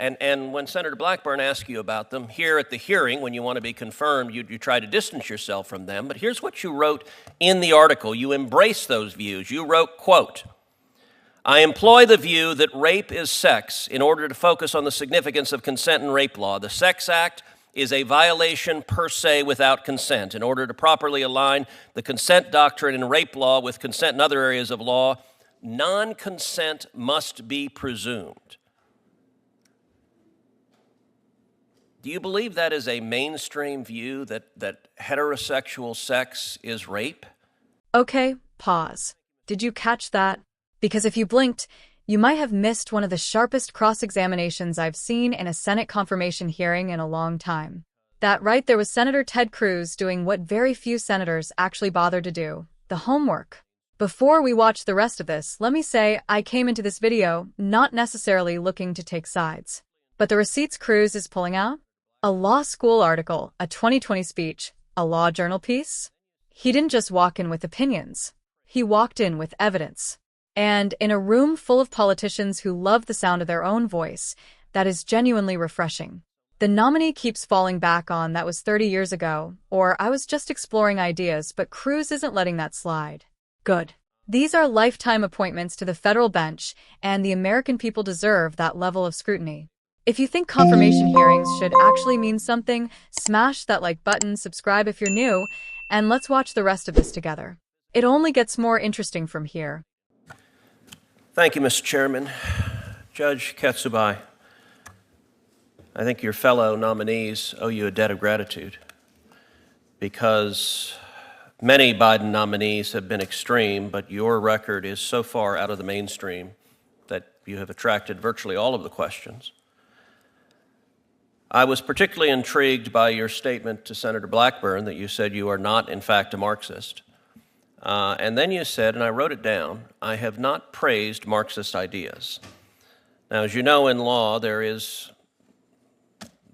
And when Senator Blackburn asked you about them, here at the hearing, when you want to be confirmed, you try to distance yourself from them. But here's what you wrote in the article. You embrace those views. You wrote, quote, "I employ the view that rape is sex in order to focus on the significance of consent and rape law. The Sex Act is a violation per se without consent. In order to properly align the consent doctrine in rape law with consent in other areas of law, non-consent must be presumed." Do you believe that is a mainstream view, that heterosexual sex is rape? Okay, pause. Did you catch that? Because if you blinked, you might have missed one of the sharpest cross-examinations I've seen in a Senate confirmation hearing in a long time. That right there was Senator Ted Cruz doing what very few senators actually bother to do, the homework. Before we watch the rest of this, let me say I came into this video not necessarily looking to take sides. But the receipts Cruz is pulling out? A law school article, a 2020 speech, a law journal piece? He didn't just walk in with opinions. He walked in with evidence. And in a room full of politicians who love the sound of their own voice, that is genuinely refreshing. The nominee keeps falling back on "that was 30 years ago," or "I was just exploring ideas," but Cruz isn't letting that slide. Good. These are lifetime appointments to the federal bench, and the American people deserve that level of scrutiny. If you think confirmation hearings should actually mean something, smash that like button, subscribe if you're new, and let's watch the rest of this together. It only gets more interesting from here. Thank you, Mr. Chairman. Judge Ketsubai, I think your fellow nominees owe you a debt of gratitude, because many Biden nominees have been extreme, but your record is so far out of the mainstream that you have attracted virtually all of the questions. I was particularly intrigued by your statement to Senator Blackburn that you said you are not, in fact, a Marxist. And then you said, and I wrote it down, "I have not praised Marxist ideas." Now, as you know, in law, there is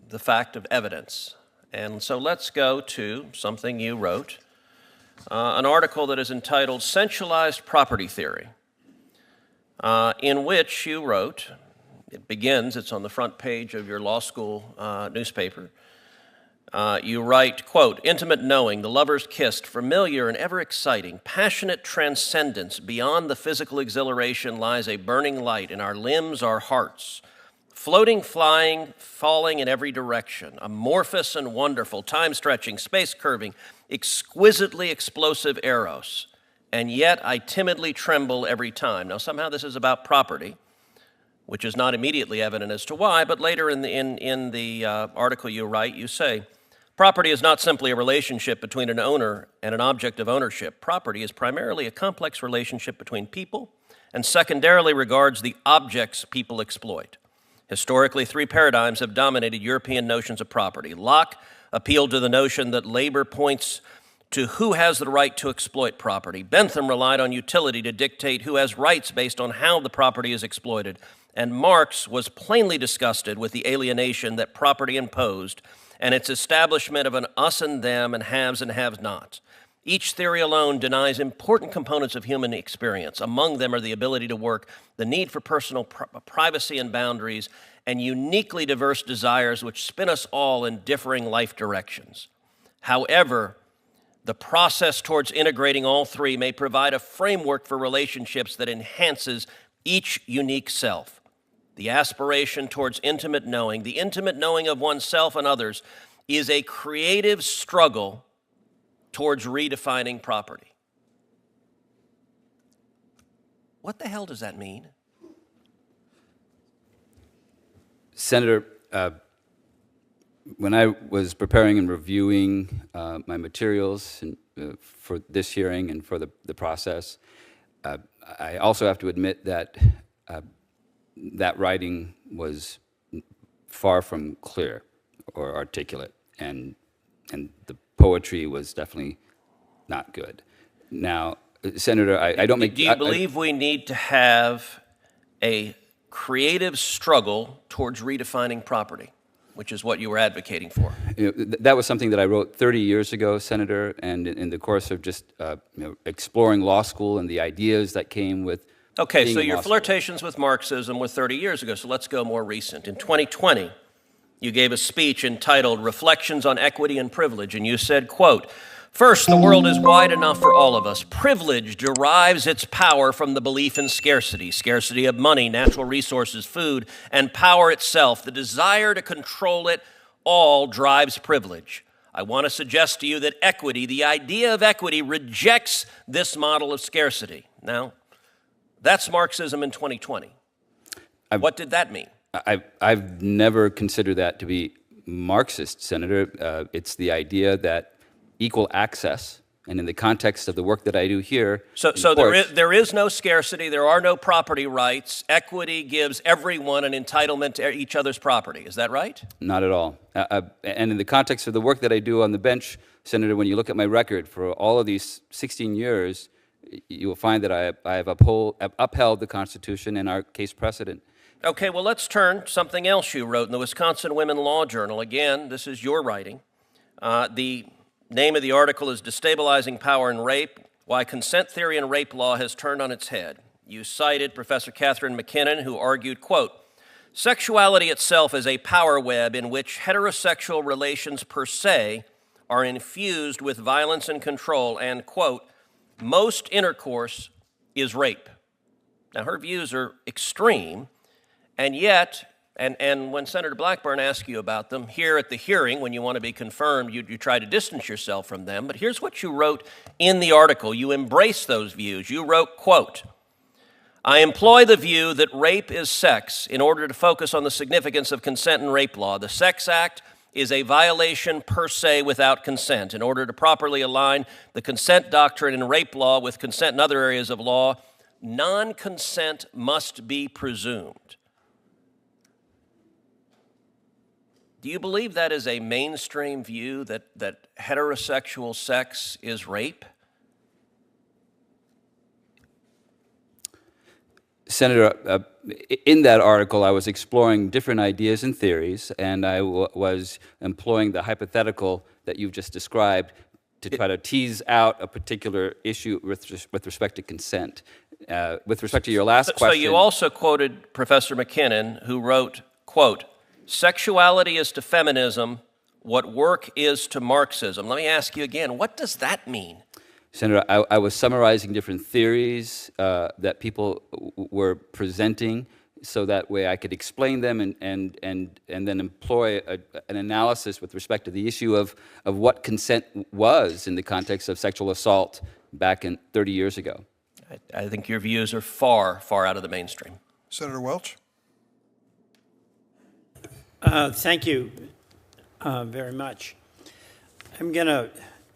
the fact of evidence. And so let's go to something you wrote, an article that is entitled "Centralized Property Theory," in which you wrote, it begins, it's on the front page of your law school newspaper. You write, quote, "Intimate knowing, the lovers kissed, familiar and ever exciting, passionate transcendence. Beyond the physical exhilaration lies a burning light in our limbs, our hearts. Floating, flying, falling in every direction, amorphous and wonderful, time-stretching, space-curving, exquisitely explosive eros. And yet I timidly tremble every time." Now, somehow this is about property, which is not immediately evident as to why, but later in the article you write, you say, "Property is not simply a relationship between an owner and an object of ownership. Property is primarily a complex relationship between people and secondarily regards the objects people exploit. Historically, three paradigms have dominated European notions of property. Locke appealed to the notion that labor points to who has the right to exploit property. Bentham relied on utility to dictate who has rights based on how the property is exploited. And Marx was plainly disgusted with the alienation that property imposed and its establishment of an us and them and haves and have-nots. Each theory alone denies important components of human experience. Among them are the ability to work, the need for personal privacy and boundaries, and uniquely diverse desires which spin us all in differing life directions. However, the process towards integrating all three may provide a framework for relationships that enhances each unique self. The aspiration towards intimate knowing, the intimate knowing of oneself and others, is a creative struggle towards redefining property." What the hell does that mean? Senator, when I was preparing and reviewing my materials for this hearing and for the process, I also have to admit that that writing was far from clear or articulate, and the poetry was definitely not good. Now, Senator, I don't make... Do you believe we need to have a creative struggle towards redefining property, which is what you were advocating for? That was something that I wrote 30 years ago, Senator, and in the course of just exploring law school and the ideas that came with Okay, being so in your law school. flirtations with Marxism were 30 years ago, so let's go more recent. In 2020, you gave a speech entitled Reflections on Equity and Privilege, and you said, quote, "First, the world is wide enough for all of us. Privilege derives its power from the belief in scarcity, scarcity of money, natural resources, food, and power itself. The desire to control it all drives privilege. I want to suggest to you that equity, the idea of equity, rejects this model of scarcity." Now, that's Marxism in 2020. What did that mean? I've never considered that to be Marxist, Senator. It's the idea that equal access, and in the context of the work that I do here, So there is no scarcity, there are no property rights. Equity gives everyone an entitlement to each other's property. Is that right? not at all. And in the context of the work that I do on the bench, Senator, when you look at my record for all of these 16 years, you will find that I have upheld the Constitution and our case precedent. Okay, well, let's turn to something else you wrote in the Wisconsin Women Law Journal. Again, this is your writing. The name of the article is Destabilizing Power and Rape, Why Consent Theory and Rape Law Has Turned on Its Head. You cited Professor Catherine McKinnon, who argued, quote, "Sexuality itself is a power web in which heterosexual relations per se are infused with violence and control, and, quote, most intercourse is rape." Now, her views are extreme, and yet, and when Senator Blackburn asked you about them, here at the hearing, when you want to be confirmed, you try to distance yourself from them. But here's what you wrote in the article. You embrace those views. You wrote, quote, "I employ the view that rape is sex in order to focus on the significance of consent in rape law. The Sex Act is a violation per se without consent. In order to properly align the consent doctrine in rape law with consent in other areas of law, non-consent must be presumed." Do you believe that is a mainstream view, that heterosexual sex is rape? Senator, in that article, I was exploring different ideas and theories, and I was employing the hypothetical that you've just described to try to tease out a particular issue with respect to consent. With respect to your last question... So you also quoted Professor McKinnon, who wrote, quote, "Sexuality is to feminism what work is to Marxism." Let me ask you again, what does that mean? Senator, I was summarizing different theories that people were presenting, so that way I could explain them and then employ an analysis with respect to the issue of what consent was in the context of sexual assault back in 30 years ago. I think your views are far, far out of the mainstream. Senator Welch? Thank you very much. I'm going to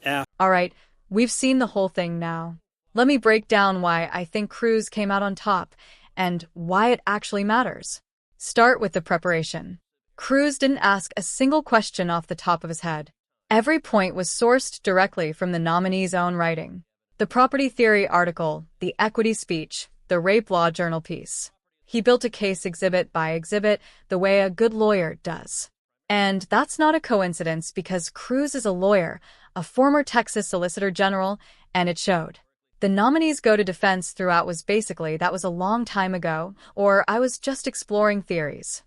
ask... All right, we've seen the whole thing now. Let me break down why I think Cruz came out on top and why it actually matters. Start with the preparation. Cruz didn't ask a single question off the top of his head. Every point was sourced directly from the nominee's own writing. The property theory article, the equity speech, the rape law journal piece. He built a case exhibit by exhibit the way a good lawyer does. And that's not a coincidence, because Cruz is a lawyer, a former Texas Solicitor General, and it showed. The nominee's go-to defense throughout was basically, that was a long time ago, or I was just exploring theories.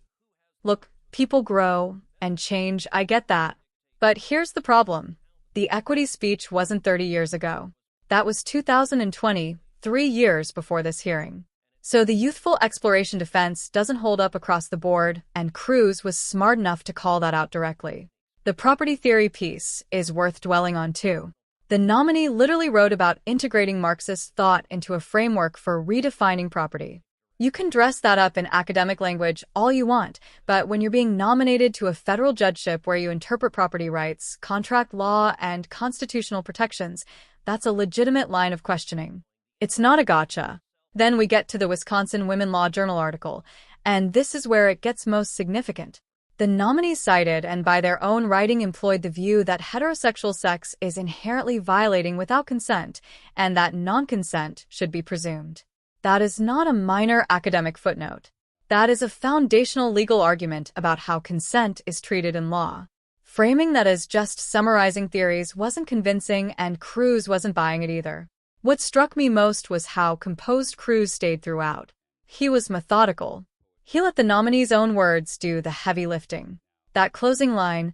Look, people grow and change, I get that. But here's the problem. The equity speech wasn't 30 years ago. That was 2020, 3 years before this hearing. So the youthful exploration defense doesn't hold up across the board, and Cruz was smart enough to call that out directly. The property theory piece is worth dwelling on too. The nominee literally wrote about integrating Marxist thought into a framework for redefining property. You can dress that up in academic language all you want, but when you're being nominated to a federal judgeship where you interpret property rights, contract law, and constitutional protections, that's a legitimate line of questioning. It's not a gotcha. Then we get to the Wisconsin Women Law Journal article, and this is where it gets most significant. The nominee cited and by their own writing employed the view that heterosexual sex is inherently violating without consent, and that non-consent should be presumed. That is not a minor academic footnote. That is a foundational legal argument about how consent is treated in law. Framing that as just summarizing theories wasn't convincing, and Cruz wasn't buying it either. What struck me most was how composed Cruz stayed throughout. He was methodical. He let the nominee's own words do the heavy lifting. That closing line,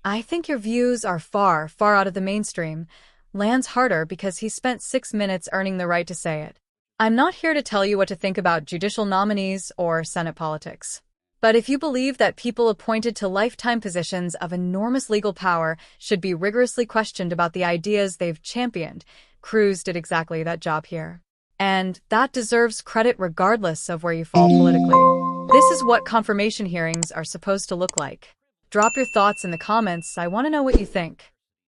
"I think your views are far, far out of the mainstream," lands harder because he spent 6 minutes earning the right to say it. I'm not here to tell you what to think about judicial nominees or Senate politics. But if you believe that people appointed to lifetime positions of enormous legal power should be rigorously questioned about the ideas they've championed, Cruz did exactly that job here. And that deserves credit regardless of where you fall politically. This is what confirmation hearings are supposed to look like. Drop your thoughts in the comments. I want to know what you think.